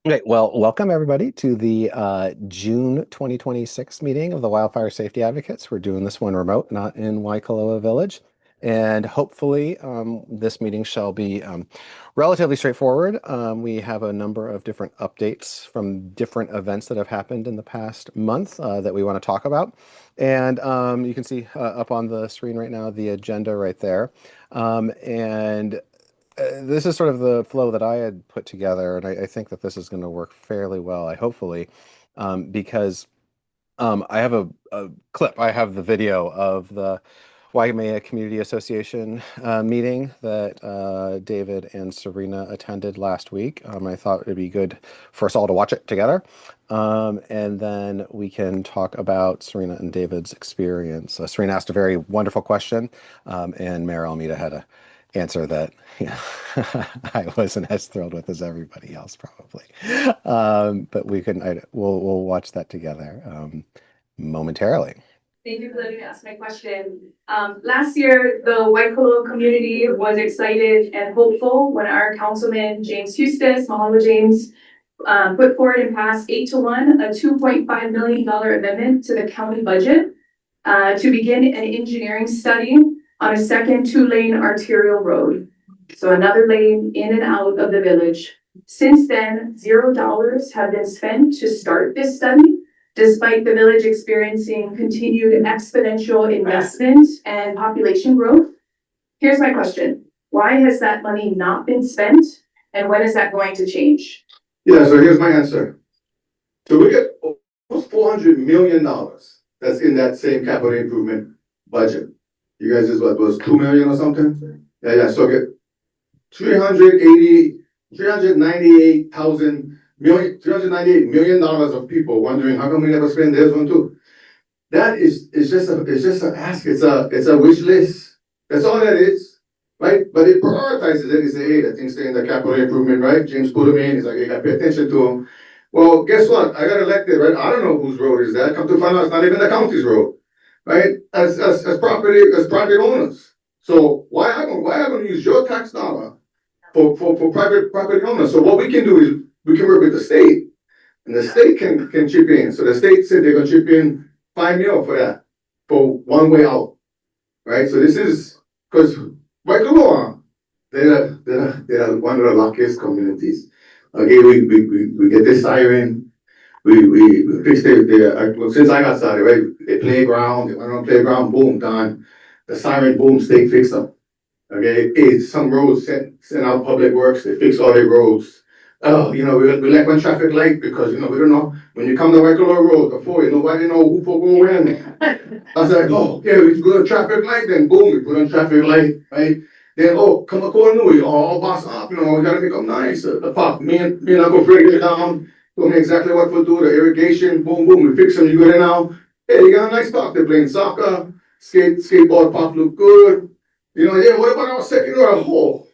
Okay, well, welcome everybody to the June 2026 meeting of the Wildfire Safety Advocates. We're doing this one remote, not in Waikōloa Village. And hopefully this meeting shall be relatively straightforward. We have a number of different updates from different events that have happened in the past month that we want to talk about. And you can see up on the screen right now the agenda right there. And this is sort of the flow that I had put together, and I think that this is going to work fairly well, hopefully, because I have a clip. I have the video of the Waimea Community Association meeting that David and Serena attended last week. I thought it'd be good for us all to watch it together. And then we can talk about Serena and David's experience. Serena asked a very wonderful question, and Mayor Alameda had a answer that I wasn't as thrilled with as everybody else probably. But we'll watch that together momentarily. Thank you for letting me ask my question. Last year, the Waikōloa community was excited and hopeful when our councilman, James Hustis, Mahalo James, put forward and passed 8-1, a $2.5 million amendment to the county budget to begin an engineering study on a second 2-lane arterial road. So another lane in and out of the village. Since then, $0 have been spent to start this study, despite the village experiencing continued exponential investment and population growth. Here's my question. Why has that money not been spent? And when is that going to change? Yeah, so here's my answer. So we get almost $400 million that's in that same capital improvement budget. You guys just what was 2 million or something? Yeah. So get 398 million of people wondering how come we never spend this one too. That is just an ask. It's a wish list. That's all that is, right? But it prioritizes it. It say, hey, that thing's in the capital improvement, right? James put him in. He's like, you gotta pay attention to him. Well, guess what? I got elected, right? I don't know whose road is that. Come to find out, it's not even the county's road, right? As private owners. So why I gonna use your tax dollar for private property owners? So what we can do is we can work with the state, and the state can chip in. So the state said they're gonna chip in $5 million for that, for one way out, right? So this is because Waikōloa, they're one of the luckiest communities. Okay, we get this siren. We fixed it. Since I got started, right? The playground, they went on playground, boom, done. The siren, boom, state fixed them. Okay, some roads sent out public works, they fix all their roads. Oh, we like one traffic light because we don't know when you come to Waikōloa Road before nobody know who for go when. I was like, oh, okay, we put on traffic light, then boom, we put on traffic light, right? Then come a Nui, all boss up, we gotta make them nice. The park, me and Uncle Fred get down, told me exactly what to do, the irrigation, boom, boom, we fix them, you go there now. Hey, you got a nice park, they're playing soccer, skateboard park look good. Yeah, what about our second or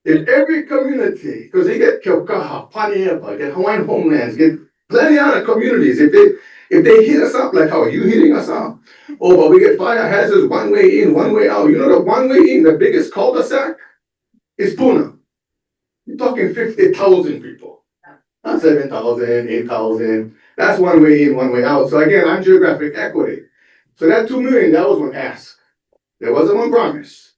in every community, because they get Kohala, Paniepa, get Hawaiian homelands, get plenty of other communities. If they hit us up like how are you hitting us up, but we get fire hazards one way in, one way out. The one way in, the biggest cul-de-sac is Puna. You're talking 50,000 people, not 7,000, 8,000. That's one way in, one way out. So again, I'm geographic equity. So that 2 million, that was one ask. There wasn't one promise.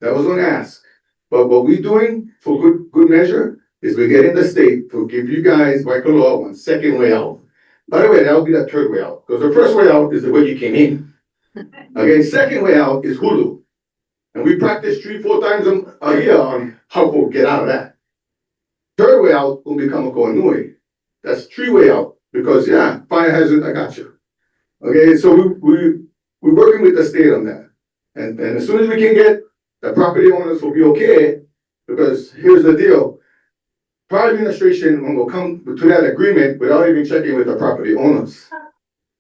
That was one ask. But what we're doing for good measure is we're getting the state to give you guys Waikōloa one second way out. By the way, that'll be the third way out. Because the first way out is the way you came in. Okay, second way out is Hulu. And we practice 3-4 times a year on how to get out of that. Third way out will become a Nui. That's 3-way out. Because fire hazard, I got you. Okay, so we're working with the state on that. And as soon as we can get the property owners will be okay, because here's the deal. Prior administration will come to that agreement without even checking with the property owners.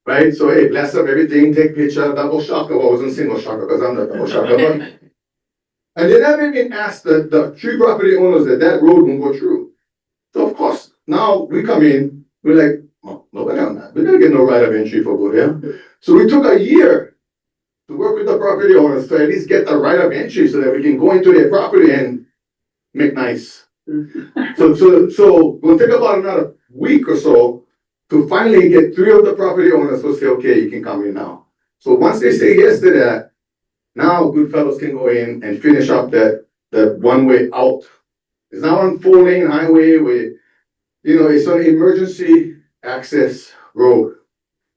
Right? So, hey, bless up everything, take picture, double shocker. Well, I wasn't single shocker because I'm the double shocker. And they never even asked the 3 property owners that road won't go through. So, of course, now we come in, we're like, nobody on that. We're going to get no right of entry for go there. So we took a year to work with the property owners to at least get the right of entry so that we can go into their property and make nice. So we'll take about another week or so to finally get 3 of the property owners to say, okay, you can come in now. So once they say yes to that, now Goodfellows can go in and finish up that one way out. It's now on 4-lane highway where, it's an emergency access road.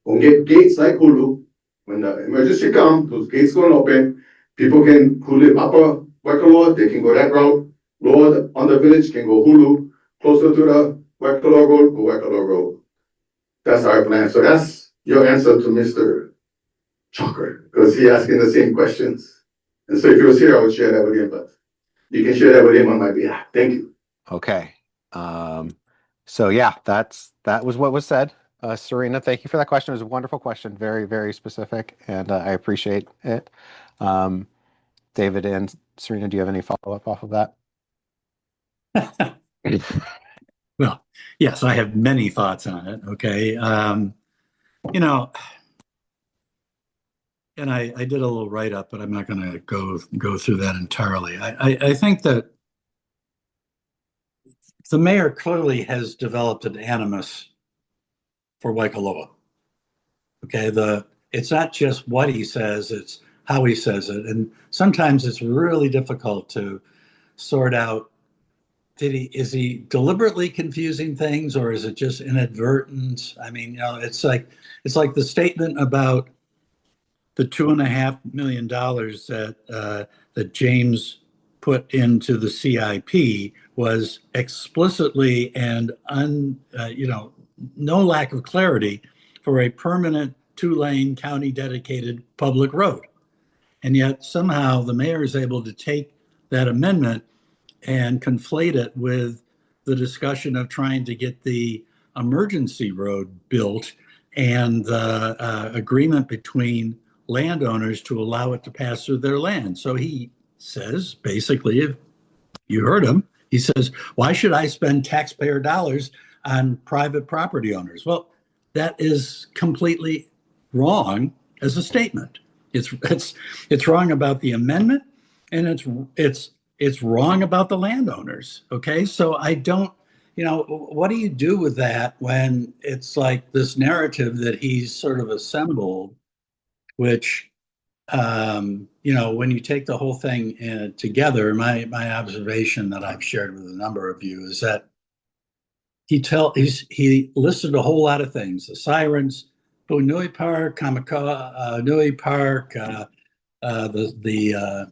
We'll get gates like Hulu. When the emergency comes, those gates gonna open. People who live upper Waikōloa, they can go that route. Lower on the village can go Hulu. Closer to the Waikōloa Road, go Waikōloa Road. That's our plan. So that's your answer to Mr. Chalker, because he asking the same questions. And so if he was here, I would share that with him, but you can share that with him on my behalf. Thank you. Okay. So yeah, that was what was said. Serena, thank you for that question. It was a wonderful question. Very, very specific, and I appreciate it. David and Serena, do you have any follow-up off of that? Well, yes, I have many thoughts on it. Okay. And I did a little write-up, but I'm not going to go through that entirely. I think that the mayor clearly has developed an animus for Waikoloa. Okay, it's not just what he says, it's how he says it. And sometimes it's really difficult to sort out, is he deliberately confusing things, or is it just inadvertent? I mean, it's like the statement about the $2.5 million that James put into the CIP was explicitly and no lack of clarity for a permanent 2-lane county dedicated public road. And yet somehow the mayor is able to take that amendment and conflate it with the discussion of trying to get the emergency road built and the agreement between landowners to allow it to pass through their land. So he says, basically, if you heard him, he says, why should I spend taxpayer dollars on private property owners? Well, that is completely wrong as a statement. It's wrong about the amendment, and it's wrong about the landowners. Okay, so I don't, what do you do with that when it's like this narrative that he's sort of assembled, which when you take the whole thing together, my observation that I've shared with a number of you is that he listed a whole lot of things: the sirens, Nui Park, Kamakaua Nui Park, the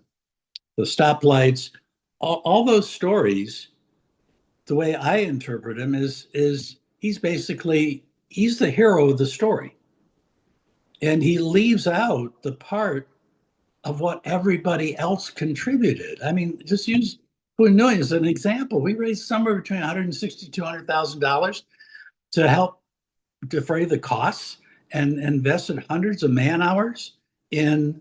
stoplights, all those stories. The way I interpret him is he's the hero of the story, and he leaves out the part of what everybody else contributed. I mean, just use Punui as an example. We raised somewhere between $160,000 to $200,000 to help defray the costs and invested hundreds of man hours in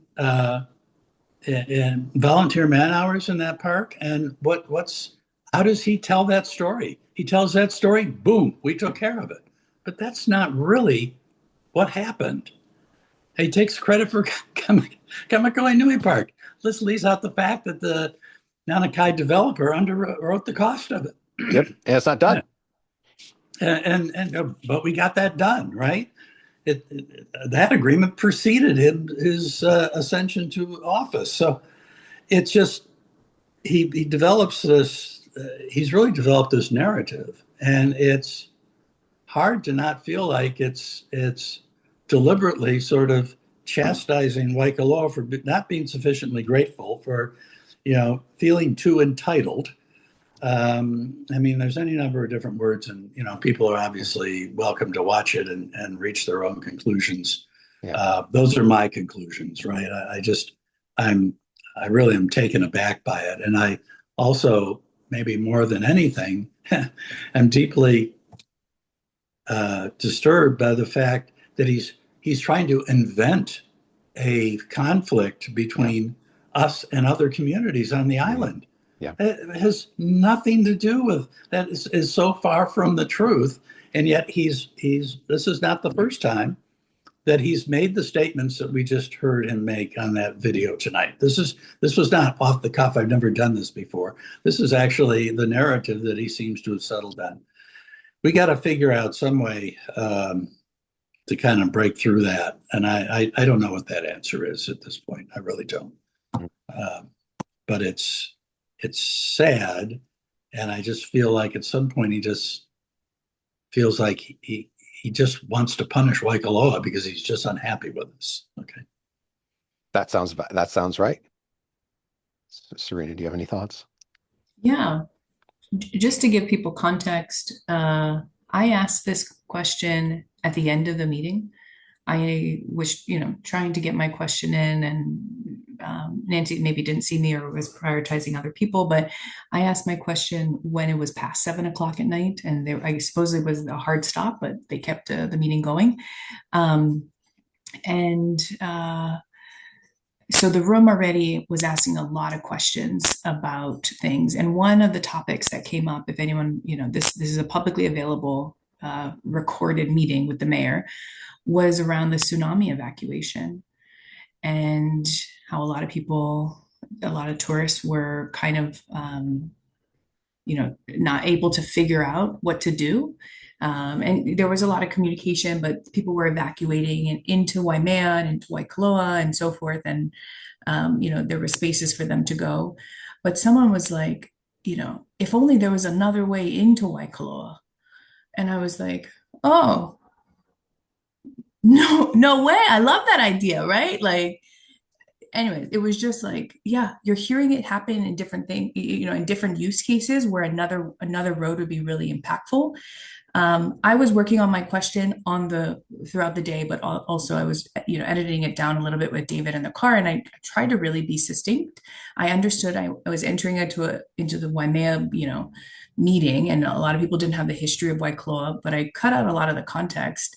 volunteer man hours in that park. And how does he tell that story? He tells that story, boom, we took care of it. But that's not really what happened. He takes credit for Kamakaua Nui Park. This leaves out the fact that the Nanakai developer underwrote the cost of it. Yep, and it's not done. But we got that done, right? That agreement preceded his ascension to office. So it's just he develops this. He's really developed this narrative, and it's hard to not feel like it's deliberately sort of chastising Waikoloa for not being sufficiently grateful, for feeling too entitled. I mean, there's any number of different words, and people are obviously welcome to watch it and reach their own conclusions. Yeah. Those are my conclusions, right? I really am taken aback by it, and I also, maybe more than anything, am deeply disturbed by the fact that he's trying to invent a conflict between us and other communities on the island. Yeah. It has nothing to do with that. Is so far from the truth, and yet this is not the first time that he's made the statements that we just heard him make on that video tonight. This was not off the cuff. I've never done this before. This is actually the narrative that he seems to have settled on. We got to figure out some way to kind of break through that. And I don't know what that answer is at this point. I really don't. But it's sad. And I just feel like at some point he just feels like he just wants to punish Waikōloa because he's just unhappy with us. Okay. That sounds right. Serena, do you have any thoughts? Yeah, just to give people context, I asked this question at the end of the meeting. I was, trying to get my question in, and Nancy maybe didn't see me or was prioritizing other people, but I asked my question when it was past 7 o'clock at night, and I suppose it was a hard stop, but they kept the meeting going. So the room already was asking a lot of questions about things. And one of the topics that came up, if anyone, this is a publicly available recorded meeting with the mayor, was around the tsunami evacuation and how a lot of tourists were kind of, not able to figure out what to do. And there was a lot of communication, but people were evacuating into Waimea and into Waikōloa and so forth. And, there were spaces for them to go. But someone was like, if only there was another way into Waikōloa. And I was like, oh, no way. I love that idea, right? Like, anyway, it was just like, yeah, you're hearing it happen in different things, in different use cases where another road would be really impactful. I was working on my question throughout the day, but also I was, editing it down a little bit with David in the car, and I tried to really be succinct. I understood I was entering into the Waimea, meeting, and a lot of people didn't have the history of Waikōloa, but I cut out a lot of the context.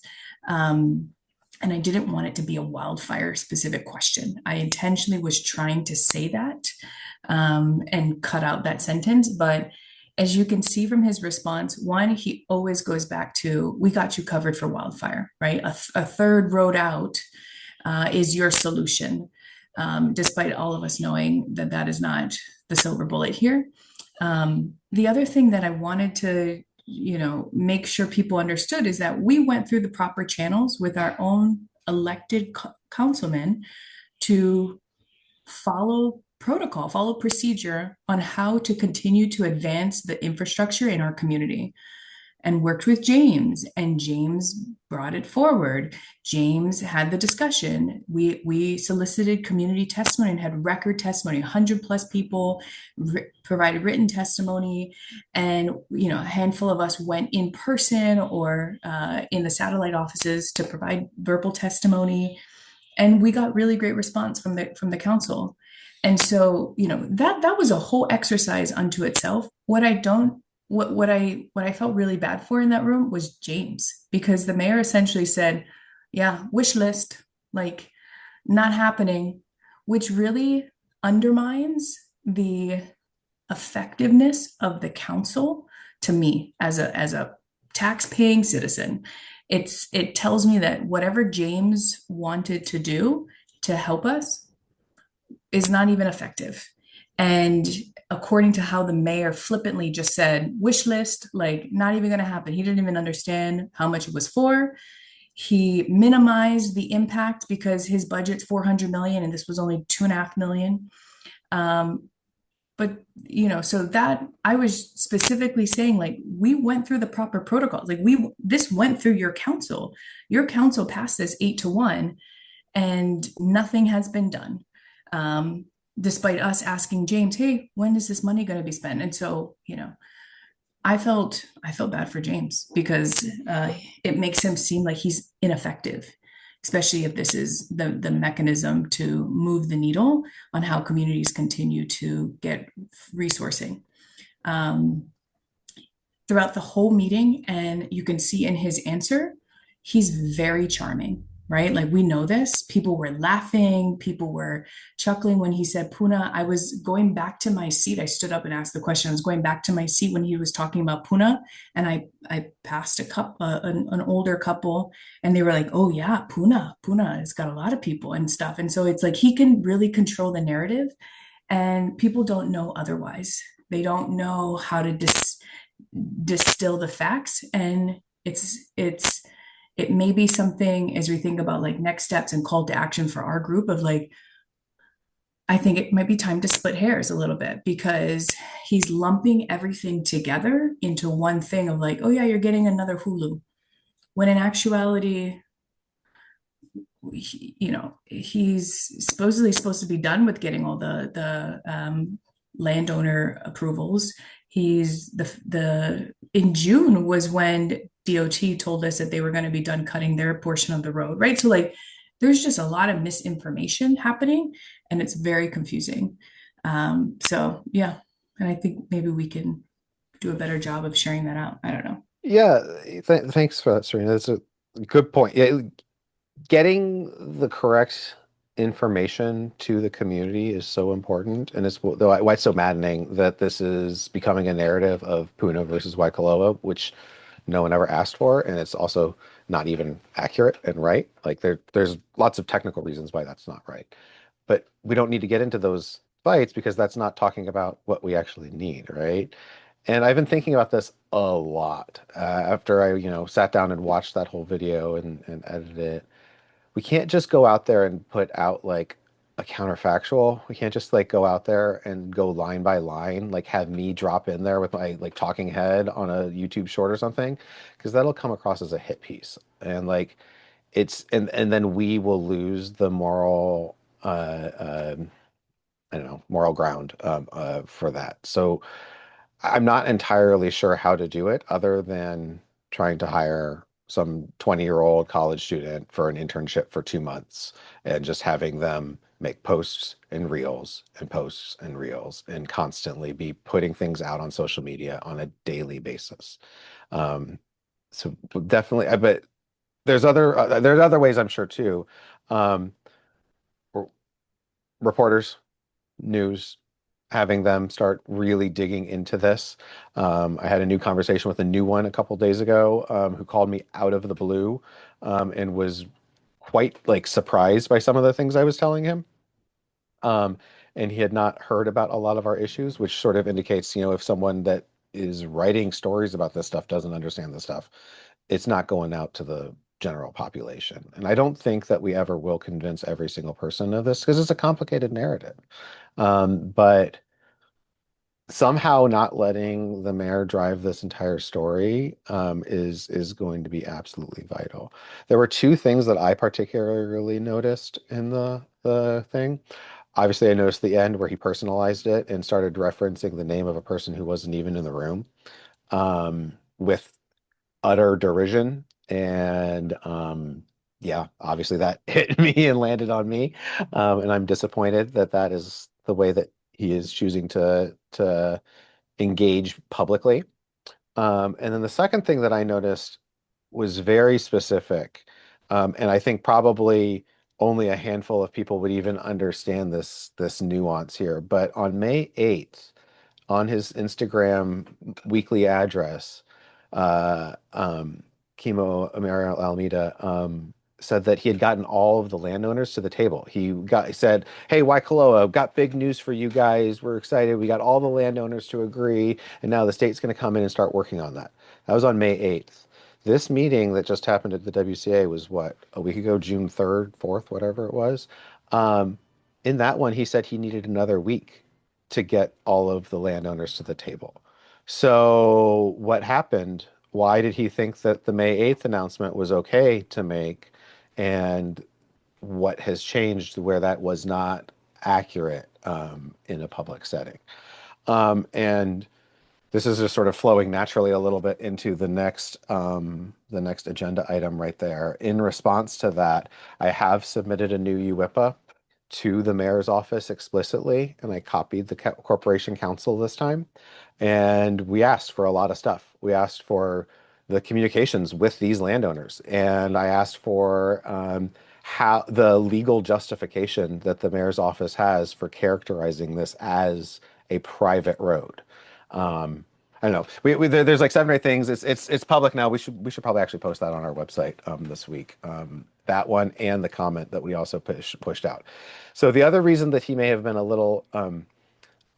And I didn't want it to be a wildfire specific question. I intentionally was trying to say that and cut out that sentence. But as you can see from his response, one, he always goes back to, we got you covered for wildfire, right? A third road out is your solution, despite all of us knowing that that is not the silver bullet here. The other thing that I wanted to make sure people understood is that we went through the proper channels with our own elected councilmen to follow protocol, follow procedure on how to continue to advance the infrastructure in our community, and worked with James, and James brought it forward. James had the discussion. We solicited community testimony and had record testimony. 100+ people provided written testimony, and a handful of us went in person or in the satellite offices to provide verbal testimony, and we got really great response from the council. And so that was a whole exercise unto itself. What I felt really bad for in that room was James, because the mayor essentially said, yeah, wish list, like not happening, which really undermines the effectiveness of the council to me as a tax-paying citizen. It tells me that whatever James wanted to do to help us is not even effective. And according to how the mayor flippantly just said, wish list, like not even going to happen. He didn't even understand how much it was for. He minimized the impact because his budget's $400 million and this was only $2.5 million. But so that I was specifically saying, like, we went through the proper protocols. Like this went through your council. Your council passed this 8-1, and nothing has been done. Despite us asking James, hey, when is this money going to be spent? And so, I felt bad for James because it makes him seem like he's ineffective, especially if this is the mechanism to move the needle on how communities continue to get resourcing. Throughout the whole meeting, and you can see in his answer, he's very charming. right? Like we know this. People were laughing, people were chuckling when he said Puna. I was going back to my seat. I stood up and asked the question. I was going back to my seat when he was talking about Puna, and I passed an older couple, and they were like, "Oh yeah, Puna has got a lot of people and stuff." And so it's like he can really control the narrative, and people don't know otherwise. They don't know how to distill the facts, and it may be something as we think about like next steps and call to action for our group of like, I think it might be time to split hairs a little bit because he's lumping everything together into one thing of like, oh yeah, you're getting another Hulu. When in actuality, he's supposedly supposed to be done with getting all the landowner approvals. He's the in June was when DOT told us that they were going to be done cutting their portion of the road, right? So like there's just a lot of misinformation happening and it's very confusing. So yeah, and I think maybe we can do a better job of sharing that out. I don't know. Yeah, thanks for that, Serena. That's a good point. Yeah, getting the correct information to the community is so important, and it's why it's so maddening that this is becoming a narrative of Puna versus Waikoloa, which no one ever asked for, and it's also not even accurate and right. Like there's lots of technical reasons why that's not right, but we don't need to get into those fights because that's not talking about what we actually need, right? And I've been thinking about this a lot after I, sat down and watched that whole video and edited it. We can't just go out there and put out like a counterfactual. We can't just like go out there and go line by line, like have me drop in there with my like talking head on a YouTube short or something, because that'll come across as a hit piece. And like and then we will lose the moral I don't know, moral ground for that. So I'm not entirely sure how to do it other than trying to hire some 20-year-old college student for an internship for 2 months and just having them make posts and reels and posts and reels and constantly be putting things out on social media on a daily basis. Um, so definitely, but there's other ways I'm sure too. Um, Reporters, news, having them start really digging into this. I had a new conversation with a new one a couple days ago who called me out of the blue and was quite like surprised by some of the things I was telling him. Um, and he had not heard about a lot of our issues, which sort of indicates, if someone that is writing stories about this stuff doesn't understand this stuff, it's not going out to the general population. And I don't think that we ever will convince every single person of this because it's a complicated narrative. But somehow not letting the mayor drive this entire story is going to be absolutely vital. There were two things that I particularly noticed in the thing. Obviously, I noticed the end where he personalized it and started referencing the name of a person who wasn't even in the room with utter derision. And yeah, obviously that hit me and landed on me. And I'm disappointed that that is the way that he is choosing to engage publicly. And then the second thing that I noticed was very specific. And I think probably only a handful of people would even understand this nuance here. But on May 8th, on his Instagram weekly address, Chemo Mayor Alameda said that he had gotten all of the landowners to the table. He said, "Hey, Waikoloa, got big news for you guys. We're excited. We got all the landowners to agree, and now the state's going to come in and start working on that." That was on May 8th. This meeting that just happened at the WCA was what, a week ago, June 3rd, 4th, whatever it was. Um, in that one, he said he needed another week to get all of the landowners to the table. So what happened? Why did he think that the May 8th announcement was okay to make? And what has changed where that was not accurate in a public setting? And this is just sort of flowing naturally a little bit into the next agenda item right there. In response to that, I have submitted a new UWIPA to the mayor's office explicitly, and I copied the corporation council this time. And we asked for a lot of stuff. We asked for the communications with these landowners. And I asked for how the legal justification that the mayor's office has for characterizing this as a private road. I don't know. There's like 7 or 8 things. It's public now. We should probably actually post that on our website this week. That one and the comment that we also pushed out. So the other reason that he may have been a little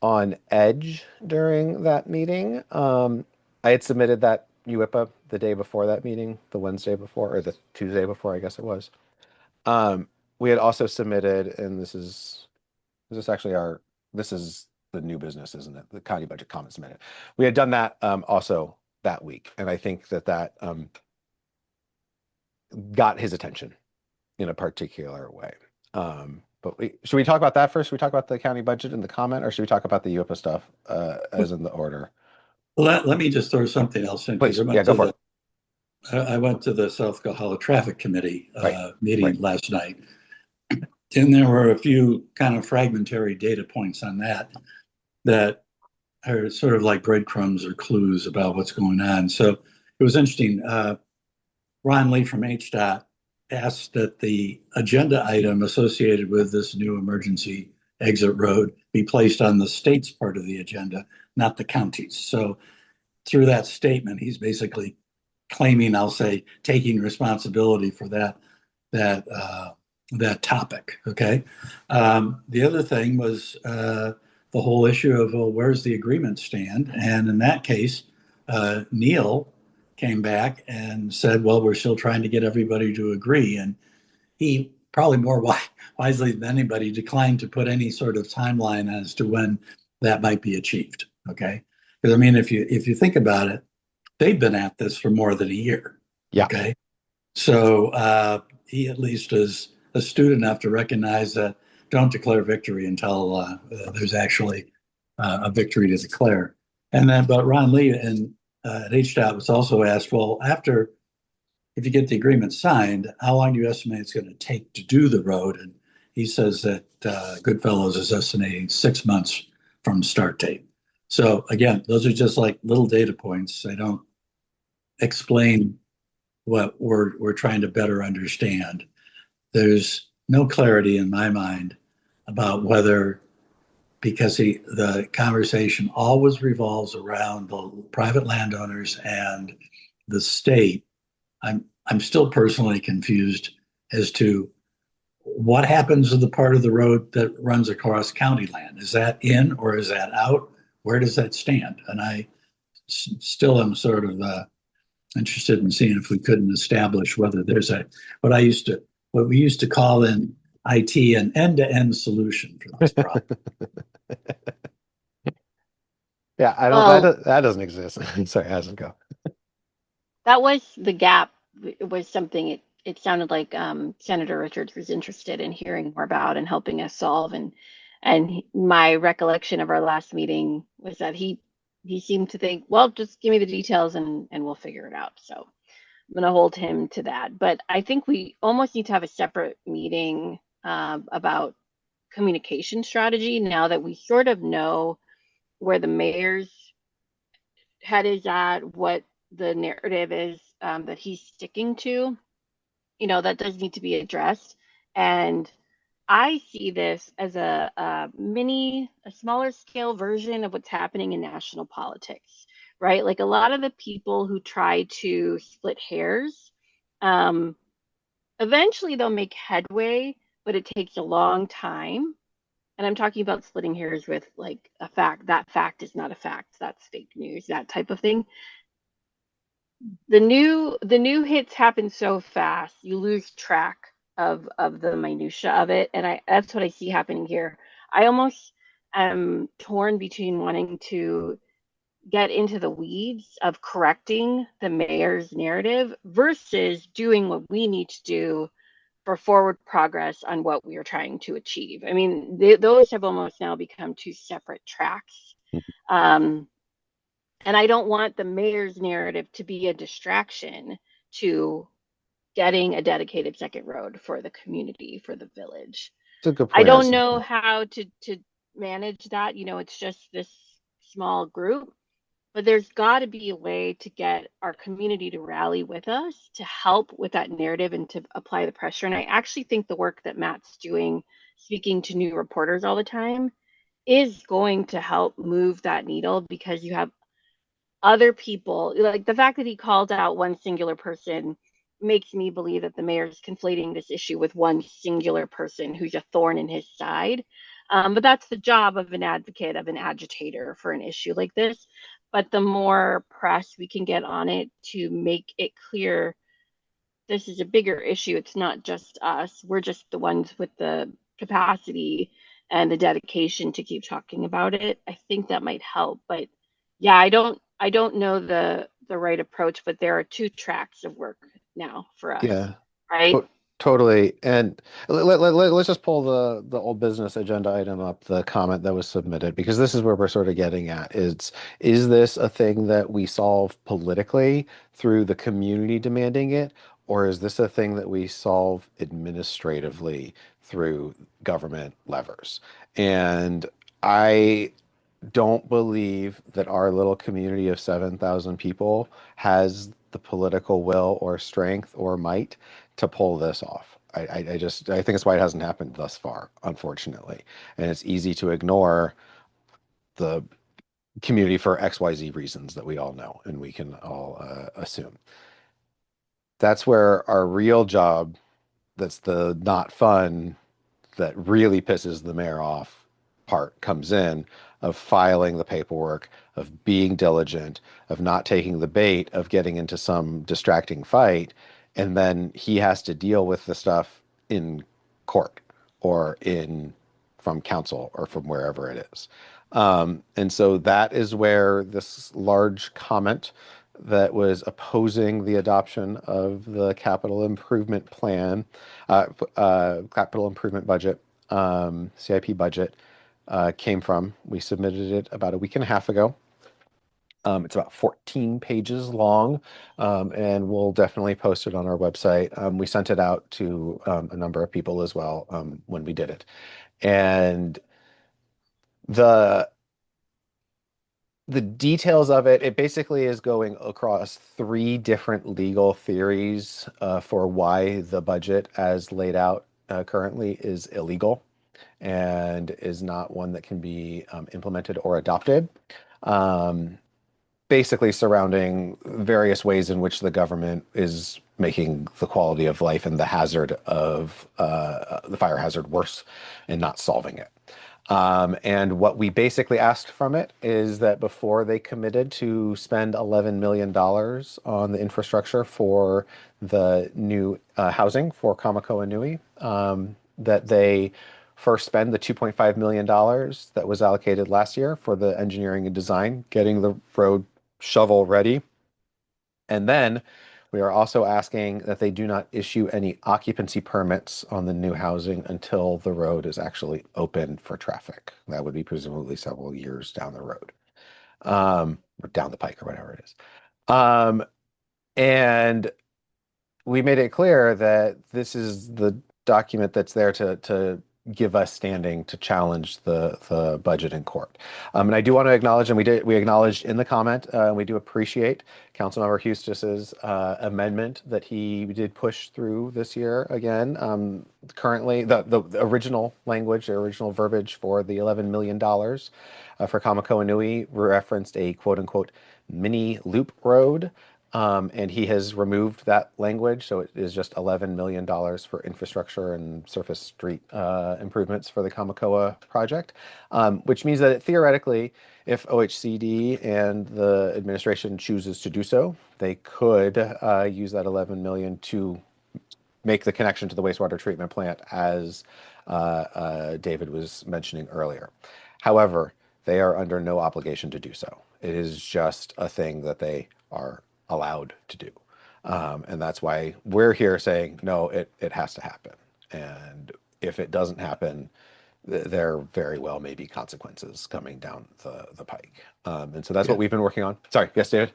on edge during that meeting, I had submitted that UIPA the day before that meeting, the Wednesday before, or the Tuesday before, I guess it was. We had also submitted, and this is the new business, isn't it? The county budget comments minute. We had done that also that week, and I think that got his attention in a particular way. But should we talk about that first? Should we talk about the county budget and the comment, or should we talk about the UIPA stuff as in the order? Well, let me just throw something else in. Please, yeah, go for it. I went to the South Kohala Traffic Committee meeting Right. last night, and there were a few kind of fragmentary data points on that are sort of like breadcrumbs or clues about what's going on. So it was interesting. Ron Lee from HDOT asked that the agenda item associated with this new emergency exit road be placed on the state's part of the agenda, not the county's. So through that statement, he's basically claiming, I'll say, taking responsibility for that topic. Okay. The other thing was the whole issue of, well, where's the agreement stand? And in that case, Neil came back and said, well, we're still trying to get everybody to agree. And he probably more wisely than anybody declined to put any sort of timeline as to when that might be achieved. Okay. Because I mean, if you think about it, they've been at this for more than a year. Yeah. Okay. So he at least is astute enough to recognize that don't declare victory until there's actually a victory to declare. And then, but Ron Lee and at HDOT was also asked, well, if you get the agreement signed, how long do you estimate it's going to take to do the road? And he says that Goodfellows is estimating 6 months from start date. So again, those are just like little data points. They don't explain what we're trying to better understand. There's no clarity in my mind about whether, because the conversation always revolves around the private landowners and the state. I'm still personally confused as to what happens to the part of the road that runs across county land. Is that in or is that out? Where does that stand? And I still am sort of interested in seeing if we couldn't establish whether there's what we used to call in IT an end-to-end solution for this problem. Yeah, I don't. That doesn't exist. Sorry, it hasn't go. That was the gap. It was something it sounded like Senator Richards was interested in hearing more about and helping us solve. And my recollection of our last meeting was that he seemed to think, well, just give me the details and we'll figure it out. So I'm going to hold him to that. But I think we almost need to have a separate meeting about communication strategy now that we sort of know where the mayor's head is at, what the narrative is that he's sticking to. You know, that does need to be addressed. And I see this as a smaller scale version of what's happening in national politics, right? Like a lot of the people who try to split hairs, eventually they'll make headway, but it takes a long time. And I'm talking about splitting hairs with like a fact. That fact is not a fact. That's fake news, that type of thing. The new hits happen so fast, you lose track of the minutia of it. And that's what I see happening here. I almost am torn between wanting to get into the weeds of correcting the mayor's narrative versus doing what we need to do for forward progress on what we are trying to achieve. I mean, those have almost now become two separate tracks. And I don't want the mayor's narrative to be a distraction to getting a dedicated second road for the community, for the village. It's a good I point. don't know how to manage that. You know, it's just this small group. but there's got to be a way to get our community to rally with us to help with that narrative and to apply the pressure. And I actually think the work that Matt's doing, speaking to new reporters all the time, is going to help move that needle, because you have other people, like the fact that he called out one singular person makes me believe that the mayor's conflating this issue with one singular person who's a thorn in his side. But that's the job of an advocate, of an agitator for an issue like this. But the more press we can get on it to make it clear this is a bigger issue, it's not just us. We're just the ones with the capacity and the dedication to keep talking about it. I think that might help. But yeah, I don't know the right approach, but there are two tracks of work now for us, Yeah. right? Totally. And let's just pull the old business agenda item up, the comment that was submitted, because this is where we're sort of getting at. Is this a thing that we solve politically through the community demanding it, or is this a thing that we solve administratively through government levers? And I don't believe that our little community of 7,000 people has the political will or strength or might to pull this off. I think that's why it hasn't happened thus far, unfortunately. And it's easy to ignore the community for XYZ reasons that we all know and we can all assume. That's where our real job, that's the not fun, that really pisses the mayor off part comes in, of filing the paperwork, of being diligent, of not taking the bait of getting into some distracting fight, and then he has to deal with the stuff in court or in from council or from wherever it is. And so that is where this large comment that was opposing the adoption of the capital improvement plan, capital improvement budget, CIP budget, came from. We submitted it about a week and a half ago. It's about 14 pages long, and we'll definitely post it on our website. We sent it out to a number of people as well when we did it. And the details of it, it basically is going across three different legal theories for why the budget as laid out currently is illegal and is not one that can be implemented or adopted. Basically surrounding various ways in which the government is making the quality of life and the hazard of the fire hazard worse and not solving it. And what we basically asked from it is that before they committed to spend $11 million on the infrastructure for the new housing for Kamakaua Nui, that they first spend the $2.5 million that was allocated last year for the engineering and design, getting the road shovel ready. And then we are also asking that they do not issue any occupancy permits on the new housing until the road is actually open for traffic. That would be presumably several years down the road, or down the pike or whatever it is. And we made it clear that this is the document that's there to give us standing to challenge the budget in court. And I do want to acknowledge, and we acknowledged in the comment, we do appreciate Councilmember Eustis's amendment that he did push through this year again. Currently, the original language, the original verbiage for the $11 million for Kamakaua Nui referenced a quote unquote mini loop road. And he has removed that language, so it is just $11 million for infrastructure and surface street improvements for the Kamakaua project, which means that theoretically, if OHCD and the administration chooses to do so, they could use that $11 million to make the connection to the wastewater treatment plant, as David was mentioning earlier. However, they are under no obligation to do so. It is just a thing that they are allowed to do. And that's why we're here saying, no, it has to happen. And if it doesn't happen, there very well may be consequences coming down the pike. And so that's what we've been working on. Sorry, yes, David?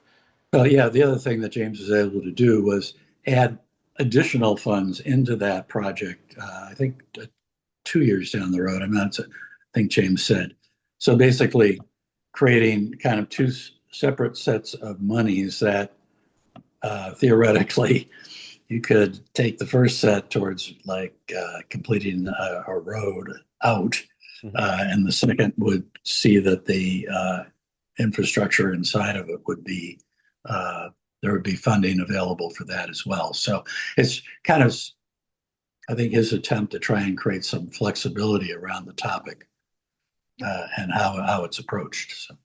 Well, yeah, the other thing that James was able to do was add additional funds into that project, I think 2 years down the road. I think James said. So basically creating kind of two separate sets of monies that theoretically you could take the first set towards like completing a road out, and the second would see that the infrastructure inside of it would be there would be funding available for that as well. So it's kind of, I think, his attempt to try and create some flexibility around the topic and how it's approached. So.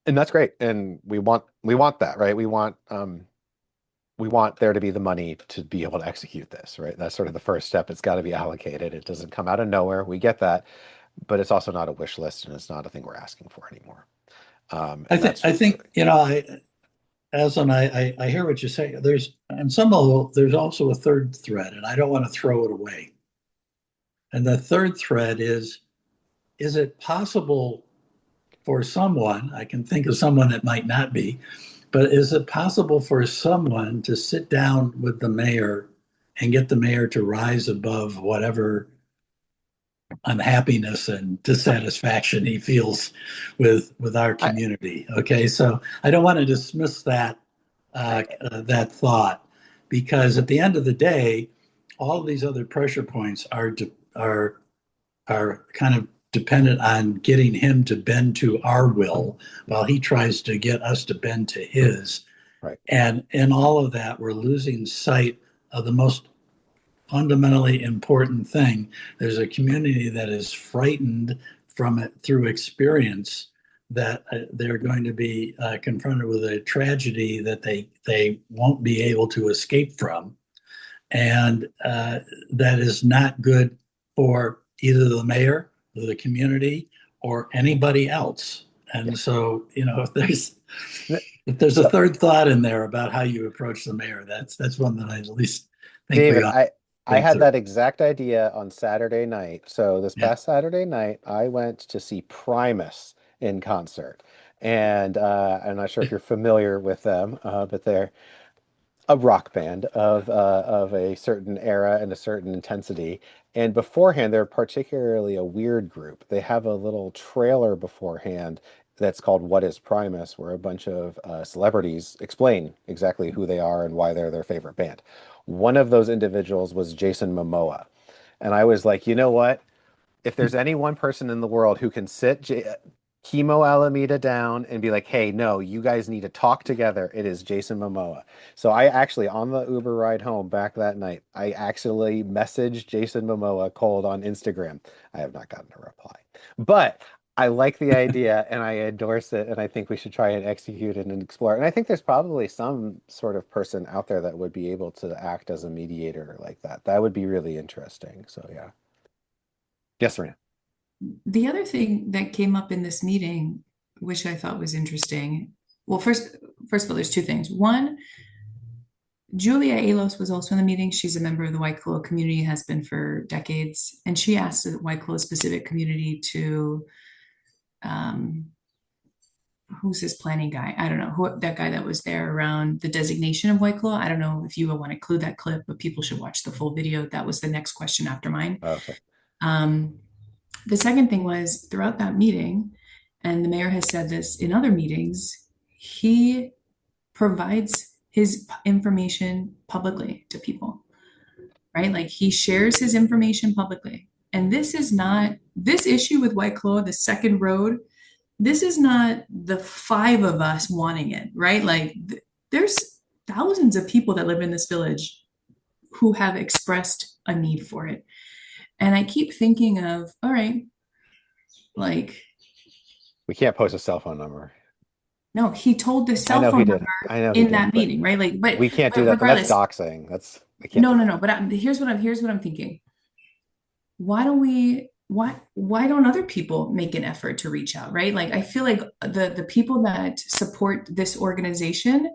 And that's great, and we want that, right? We want there to be the money to be able to execute this, right? That's sort of the first step. It's got to be allocated. It doesn't come out of nowhere. We get that, but it's also not a wish list, and it's not a thing we're asking for anymore. I think I hear what you say. There's on some level, there's also a third thread, and I don't want to throw it away. And the third thread is it possible for someone, I can think of someone that might not be, but is it possible for someone to sit down with the mayor and get the mayor to rise above whatever unhappiness and dissatisfaction he feels with our community? Okay, so I don't want to dismiss that that thought, because at the end of the day, all of these other pressure points are kind of dependent on getting him to bend to our will while he tries to get us to bend to his. Right. And in all of that, we're losing sight of the most fundamentally important thing. There's a community that is frightened from it through experience that they're going to be confronted with a tragedy that they won't be able to escape from. And that is not good for either the mayor, the community, or anybody else. And so, if there's a third thought in there about how you approach the mayor, that's one that I at least think David, I had that exact idea on Saturday night. So this past Saturday night, I went to see Primus in concert, and I'm not sure if you're familiar with them, but they're a rock band of a certain era and a certain intensity. And beforehand, they're particularly a weird group. They have a little trailer beforehand that's called What is Primus, where a bunch of celebrities explain exactly who they are and why they're their favorite band. One of those individuals was Jason Momoa. And I was like, you know what? If there's any one person in the world who can sit Chemo Alameda down and be like, hey, no, you guys need to talk together, it is Jason Momoa. So I actually, on the Uber ride home back that night, I actually messaged Jason Momoa cold on Instagram. I have not gotten a reply, but I like the idea and I endorse it, and I think we should try and execute it and explore it. And I think there's probably some sort of person out there that would be able to act as a mediator like that. That would be really interesting. So yeah. Yes, Serena. The other thing that came up in this meeting, which I thought was interesting, well, first of all, there's two things. One, Julia Alos was also in the meeting. She's a member of the Waikōloa community, has been for decades, and she asked the Waikōloa specific community to, who's this planning guy? I don't know who that guy that was there around the designation of Waikōloa. I don't know if you want to include that clip, but people should watch the full video. That was the next question after mine. Okay. The second thing was throughout that meeting, and the mayor has said this in other meetings, he provides his information publicly to people, right? Like he shares his information publicly. And this is not, this issue with Waikōloa, the second road, this is not the five of us wanting it, right? Like there's thousands of people that live in this village who have expressed a need for it. And I keep thinking of, all right, like. We can't post a cell phone number. No, he told the cell phone number in that meeting, right? Like, but we can't do that. That's doxing. No. But here's what I'm thinking. Why don't other people make an effort to reach out, right? Like, I feel like the people that support this organization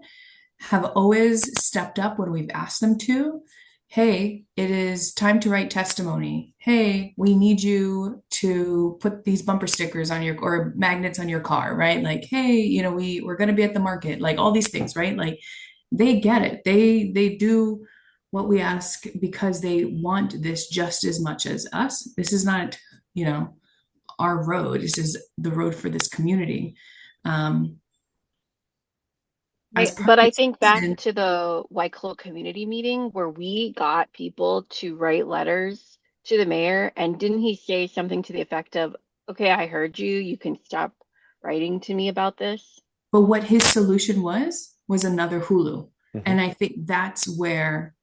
have always stepped up when we've asked them to. Hey, it is time to write testimony. Hey, we need you to put these bumper stickers on your, or magnets on your car, right? Like, hey, we're going to be at the market, like all these things, right? Like they get it. They do what we ask because they want this just as much as us. This is not, our road. This is the road for this community. as part But of I the think back season. to the Waikōloa community meeting where we got people to write letters to the mayor, and didn't he say something to the effect of, "Okay, I heard you. You can stop writing to me about this." But what his solution was another Hulu. Mhm. And I think that's where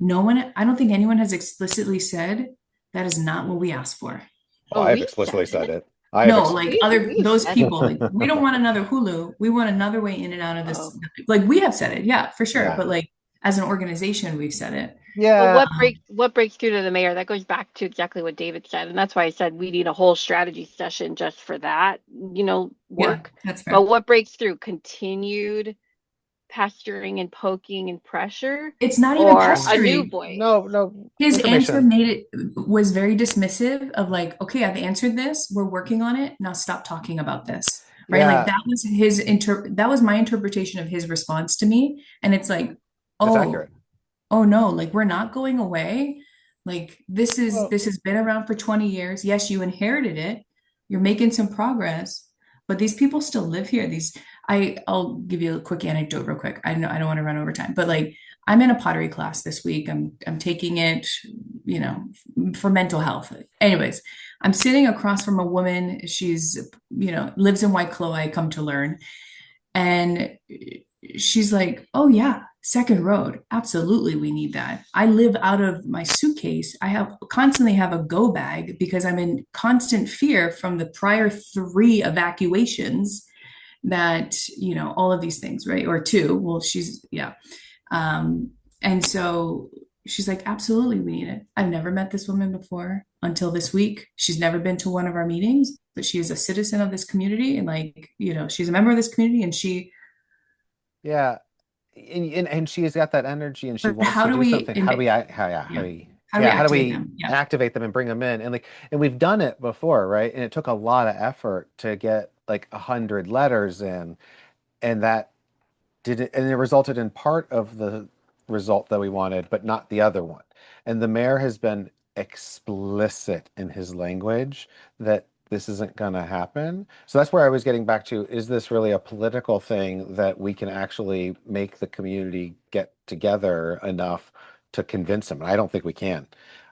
I don't think anyone has explicitly said that is not what we asked for. Oh, Oh, I have we explicitly said said it. it. I have No, ex- like We those said it. people, like, we don't want another Hulu. We want another way in and out of Oh. this. Like, we have said it, yeah, for sure. Yeah. But like, as an organization, we've said it. Well, Yeah. what breaks through to the mayor? That goes back to exactly what David said, and that's why I said we need a whole strategy session just for that, Yeah, work. that's But fair. what breaks through? Continued pestering and poking and pressure, It's not even or a new pestering. voice? No His answer information. was very dismissive of like, okay, I've answered this. We're working on it. Now stop talking about this. Right? Like Yeah, that was my interpretation of his response to me. And it's like, it's oh, accurate. oh no, like we're not going away. Like Well, this has been around for 20 years. Yes, you inherited it. You're making some progress, but these people still live here. I'll give you a quick anecdote real quick. I know I don't want to run over time, but like I'm in a pottery class this week. I'm taking it, for mental health. Anyways, I'm sitting across from a woman. She's, lives in Waikōloa, I come to learn. And she's like, "Oh yeah, second road. Absolutely, we need that." I live out of my suitcase. Constantly have a go bag because I'm in constant fear from the prior 3 evacuations that, all of these things, right? Or 2. Well, yeah. And so she's like, "Absolutely, we need it." I've never met this woman before until this week. She's never been to one of our meetings, but she is a citizen of this community, and like, she's a member of this community, and yeah, and she's got that energy and she but wants how to do do we something. How do admit, we, yeah, how do we how do activate we them? Yeah. activate them and bring them in? And we've done it before, right? And it took a lot of effort to get like 100 letters in, and and it resulted in part of the result that we wanted, but not the other one. And the mayor has been explicit in his language that this isn't going to happen. So that's where I was getting back to, is this really a political thing that we can actually make the community get together enough to convince him? And I don't think we can.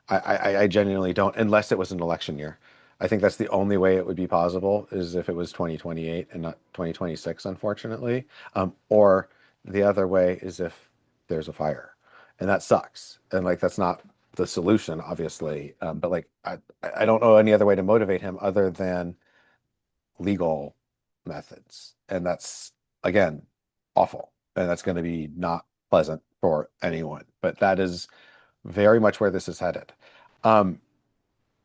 I genuinely don't, unless it was an election year. I think that's the only way it would be possible, is if it was 2028 and not 2026, unfortunately. Or the other way is if there's a fire, and that sucks. And like, that's not the solution, obviously. But like, I don't know any other way to motivate him other than legal methods. And that's, again, awful. And that's going to be not pleasant for anyone. But that is very much where this is headed.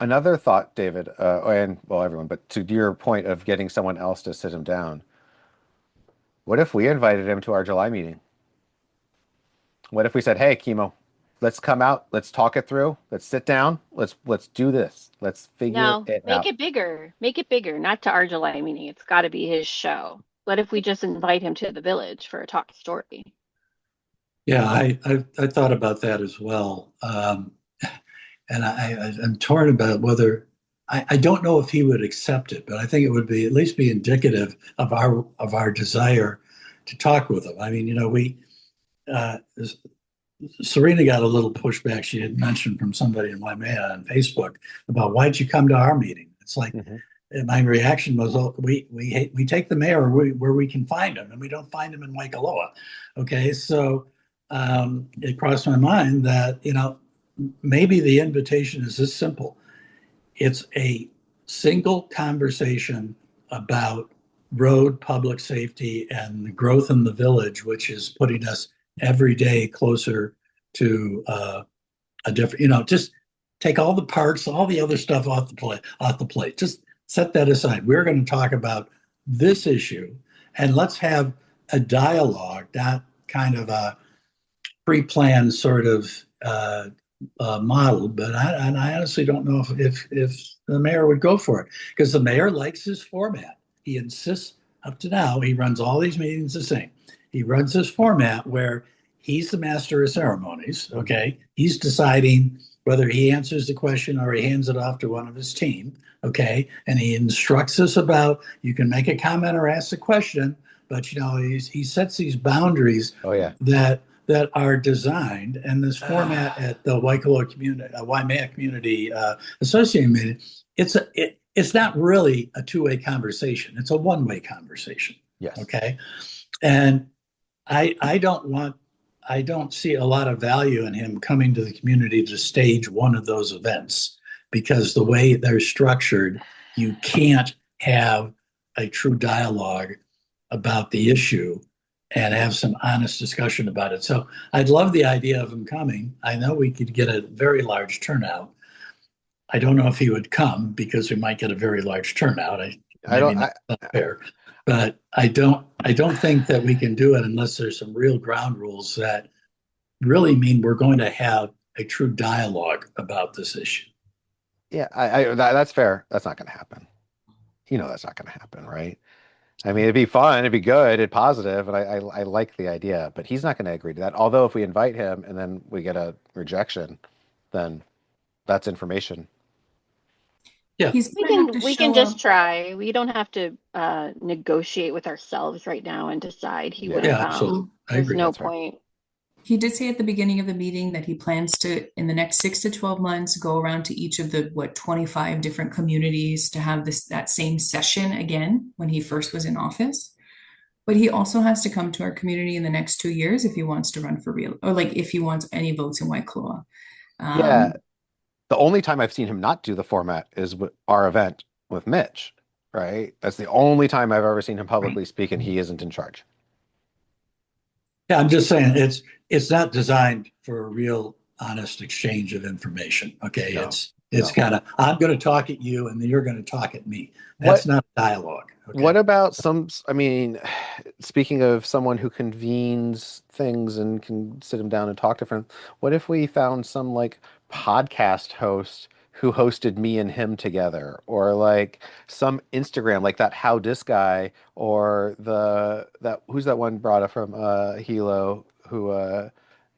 Another thought, David, and well, everyone, but to your point of getting someone else to sit him down, what if we invited him to our July meeting? What if we said, "Hey, Chemo, let's come out, let's talk it through, let's sit down, let's do this, let's figure No, it make out." it bigger. Make it bigger, not to our July meeting. It's got to be his show. What if we just invite him to the village for a talk story? Yeah, I thought about that as well. And I'm torn about whether I don't know if he would accept it, but I think it would be at least be indicative of our desire to talk with him. I mean, uh, Serena got a little pushback she had mentioned from somebody in Waimea on Facebook about, "Why'd you come to our meeting?" It's like, Mhm. and my reaction was, "Oh, we take the mayor where we can find him, and we don't find him in Waikoloa." Okay, so it crossed my mind that maybe the invitation is this simple. It's a single conversation about road public safety and the growth in the village, which is putting us every day closer to a different, just take all the parts, all the other stuff off the plate. Just set that aside. We're going to talk about this issue, and let's have a dialogue, not kind of a pre-planned sort of model. But I honestly don't know if the mayor would go for it, because the mayor likes his format. He insists, up to now, he runs all these meetings the same. He runs this format where he's the master of ceremonies. Okay, he's deciding whether he answers the question or he hands it off to one of his team. Okay, and he instructs us about, you can make a comment or ask a question, but he sets these boundaries Oh yeah. that are designed, and this format at the Waimea Community Association meeting, it's not really a two-way conversation. It's a one-way conversation. Yes. Okay. And I don't see a lot of value in him coming to the community to stage one of those events, because the way they're structured, you can't have a true dialogue about the issue and have some honest discussion about it. So I'd love the idea of him coming. I know we could get a very large turnout. I don't know if he would come because we might get a very large turnout. Not fair, but I don't think that we can do it unless there's some real ground rules that really mean we're going to have a true dialogue about this issue. Yeah, that's fair. That's not going to happen. That's not going to happen, right? I mean, it'd be fun, it'd be good, it'd positive, and I like the idea, but he's not going to agree to that. Although if we invite him and then we get a rejection, then that's information. Yeah, we can just try. We don't have to negotiate with ourselves right now and decide he wouldn't come. Absolutely. There's no point. He did say at the beginning of the meeting that he plans to, in the next 6 to 12 months, go around to each of the 25 different communities to have that same session again when he first was in office. But he also has to come to our community in the next 2 years if he wants to run for real, or if he wants any votes in Waikōloa. Yeah. The only time I've seen him not do the format is our event with Mitch, right? That's the only time I've ever seen him publicly speak, and he isn't in charge. Yeah, I'm just saying it's not designed for a real honest exchange of information. Okay. No, it's kind of, I'm going to talk at you and then you're going to talk at me. That's not dialogue. Okay? What about speaking of someone who convenes things and can sit him down and talk to friends, what if we found some podcast host who hosted me and him together, or some Instagram, like that How Dis guy, or who's that one brother from Hilo who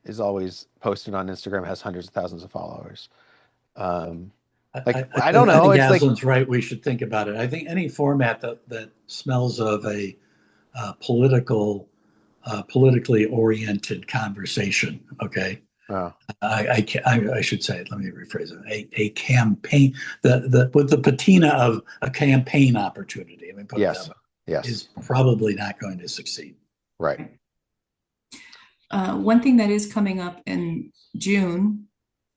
is always posting on Instagram, has hundreds of thousands of followers. I don't know. I think Aslan's right. We should think about it. I think any format that smells of a politically oriented conversation. Okay. Oh. I should say it. Let me rephrase it. A campaign, with the patina of a campaign opportunity. Yes. Is probably not going to succeed. Right. One thing that is coming up in June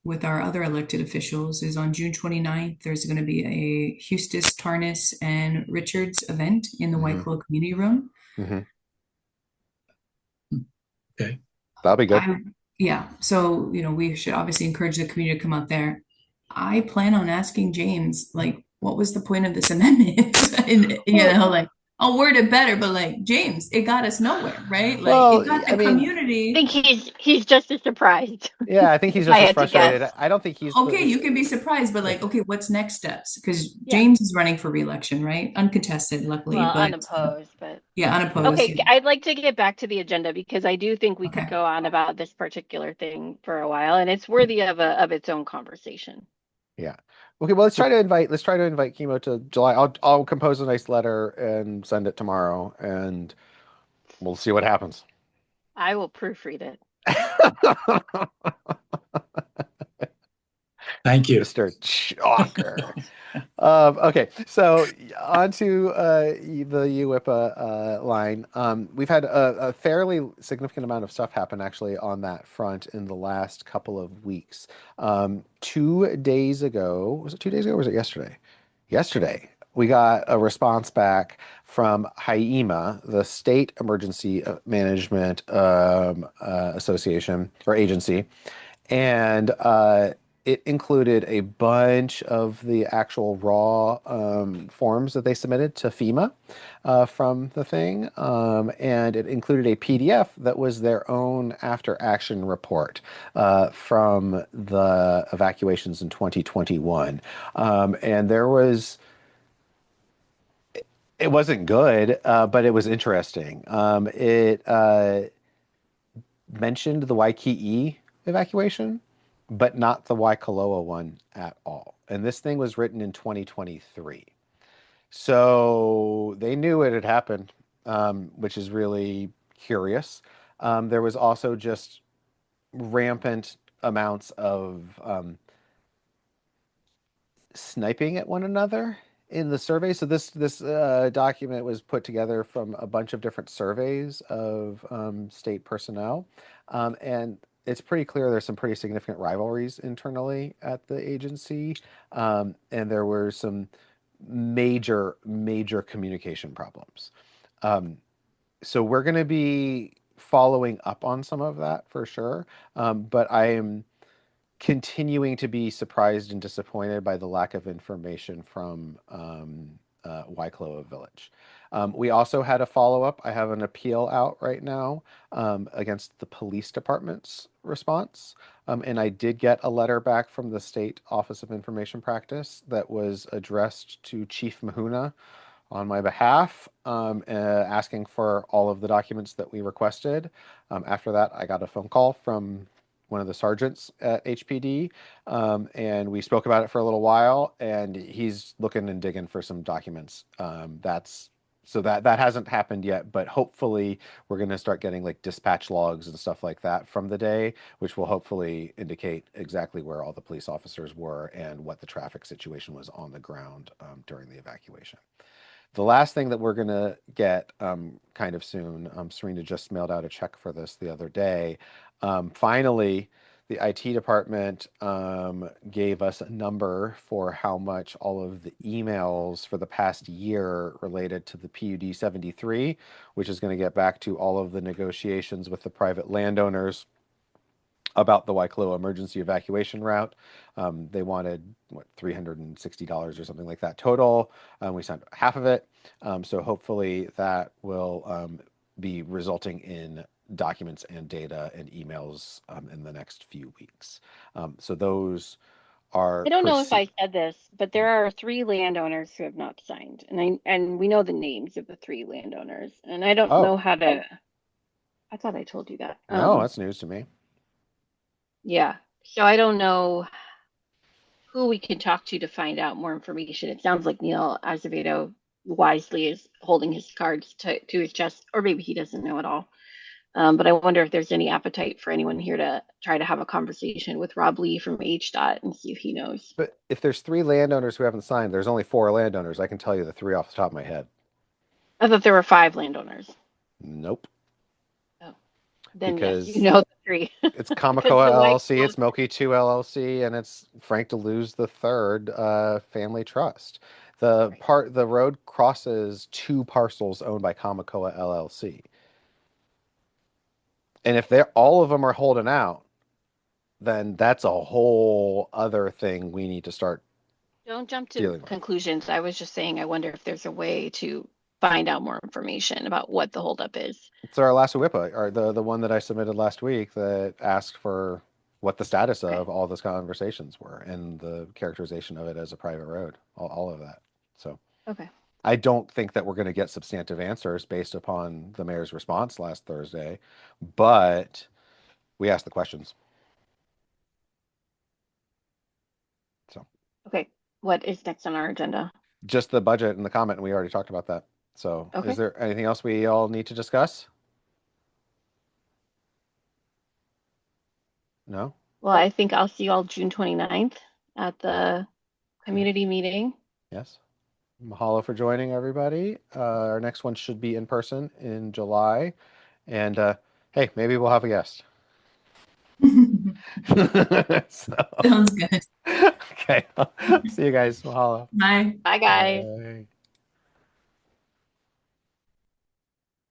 with our other elected officials is on June 29th, there's going to be a Hustis, Tarnas, and Richards event in the Waikōloa Community Room. Mm-hmm. Okay. That'll be good. Yeah. So, we should obviously encourage the community to come out there. I plan on asking James, what was the point of this amendment? And, I'll word it better, but James, it got us nowhere, right? It got the community. I think he's just as surprised. Yeah, I think he's just as frustrated. I don't think he's okay. You can be surprised, but okay, what's next steps? Because James is running for re-election, right? Uncontested, luckily, but unopposed. But unopposed. Okay, yeah. I'd like to get back to the agenda because I do think we could go on about this particular thing for a while, and it's worthy of its own conversation. Yeah. Okay, well, let's try to invite Chemo to July. I'll compose a nice letter and send it tomorrow, and we'll see what happens. I will proofread it. Thank you, Mr. Chalker. Okay, so on to the UWIPA line. We've had a fairly significant amount of stuff happen actually on that front in the last couple of weeks. 2 days ago, was it 2 days ago or was it yesterday? Yesterday, we got a response back from HI-EMA, the State Emergency Management Association or agency, and it included a bunch of the actual raw forms that they submitted to FEMA from the thing. And it included a PDF that was their own after action report from the evacuations in 2021. And it wasn't good, but it was interesting. It mentioned the Waikīʻi evacuation, but not the Waikōloa one at all. And this thing was written in 2023. So they knew it had happened. which is really curious. There was also just rampant amounts of sniping at one another in the survey. So this document was put together from a bunch of different surveys of state personnel, and it's pretty clear there's some pretty significant rivalries internally at the agency, and there were some major communication problems. So we're going to be following up on some of that for sure, but I am continuing to be surprised and disappointed by the lack of information from Waikōloa Village. We also had a follow-up. I have an appeal out right now against the police department's response. And I did get a letter back from the State Office of Information Practice that was addressed to Chief Mahuna on my behalf, asking for all of the documents that we requested. After that, I got a phone call from one of the sergeants at HPD, and we spoke about it for a little while, and he's looking and digging for some documents. That hasn't happened yet, but hopefully we're going to start getting like dispatch logs and stuff like that from the day, which will hopefully indicate exactly where all the police officers were and what the traffic situation was on the ground during the evacuation. The last thing that we're going to get kind of soon, Serena just mailed out a check for this the other day. Finally, the IT department gave us a number for how much all of the emails for the past year related to the PUD 73, which is going to get back to all of the negotiations with the private landowners about the Waikōloa emergency evacuation route. They wanted, $360 or something like that total. We sent half of it. So hopefully that will be resulting in documents and data and emails in the next few weeks. So those are... I don't know if I said this, but there are 3 landowners who have not signed, and we know the names of the 3 landowners, and I don't know how to... I thought I told you that. No, that's news to me. Yeah. So I don't know who we can talk to find out more information. It sounds like Neil Azevedo wisely is holding his cards to his chest, or maybe he doesn't know at all. But I wonder if there's any appetite for anyone here to try to have a conversation with Rob Lee from HDOT and see if he knows. But if there's 3 landowners who haven't signed, there's only 4 landowners. I can tell you the 3 off the top of my head. I thought there were 5 landowners. Nope. Then because yes, you know the 3. It's Kamakōa LLC, it's Milky 2 LLC, and it's Frank DeLuz III Family Trust. The road crosses 2 parcels owned by Kamakōa LLC. And if all of them are holding out, then that's a whole other thing we need to start. Don't jump to conclusions. I was just saying, I wonder if there's a way to find out more information about what the holdup is. It's our last WIPA, or the one that I submitted last week that asked for what the status of all those conversations were and the characterization of it as a private road, all of that. So I don't think that we're going to get substantive answers based upon the mayor's response last Thursday, but we asked the questions. So what is next on our agenda? Just the budget and the comment, and we already talked about that. So is there anything else we all need to discuss? No? Well, I think I'll see you all June 29th at the community meeting. Yes. Mahalo for joining, everybody. Our next one should be in person in July. And hey, maybe we'll have a guest. Sounds good. Okay. See you guys. Mahalo. Bye. Bye, guys. Bye.